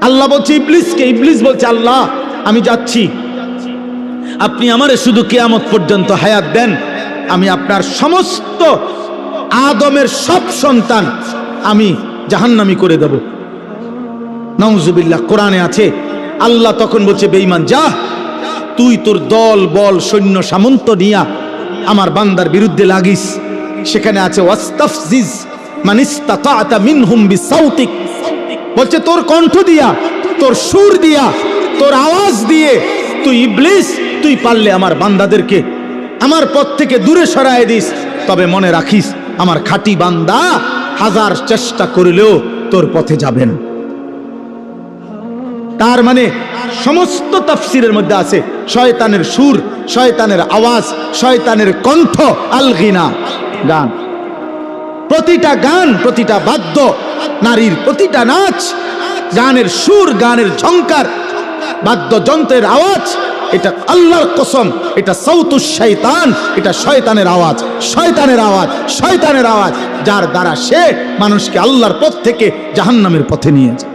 আল্লাহ বলছে ইবলিসকে, ইবলিস বলছে আল্লাহ আমি যাচ্ছি, আপনি আমারে শুধু কিয়ামত পর্যন্ত হায়াত দেন, আমি আপনার সমস্ত আদমের সব সন্তান আমি জাহান্নামী করে দেব। নাউজুবিল্লাহ। কোরআনে আছে, আল্লাহ তখন বলছে বেঈমান যা, তুই তোর দল বল সৈন্য সামন্ত নিয়া আমার বান্দার বিরুদ্ধে লাগিস। সেখানে আছে ওয়াস্তাফজিজ মান ইসতাতা'তা মিনহুম বিসাউতিক, বলছে তোর কণ্ঠ দিয়া, তোর সুর দিয়া, তোর আওয়াজ দিয়ে তুই ইবলিস, তুই পারলে আমার বান্দাদেরকে আমার পথ থেকে দূরে সরায় দিস। তবে মনে রাখিস আমার খাঁটি বান্দা হাজার চেষ্টা করলেও তোর পথে যাবেন। তার মানে সমস্ত তাফসিরের মধ্যে আছে শয়তানের সুর, শয়তানের আওয়াজ, শয়তানের কণ্ঠ আল গিনা, গান। প্রতিটা গান, প্রতিটা বাদ্য, নারীর প্রতিটা নাচ, গানের সুর, গানের ঝংকার, বাদ্যযন্ত্রের আওয়াজ, এটা আল্লাহর কসম, এটা সাউতুশ শয়তান, এটা শয়তানের আওয়াজ, শয়তানের আওয়াজ, শয়তানের আওয়াজ, যার দ্বারা সে মানুষকে আল্লাহর পথ থেকে জাহান্নামের পথে নিয়ে যায়।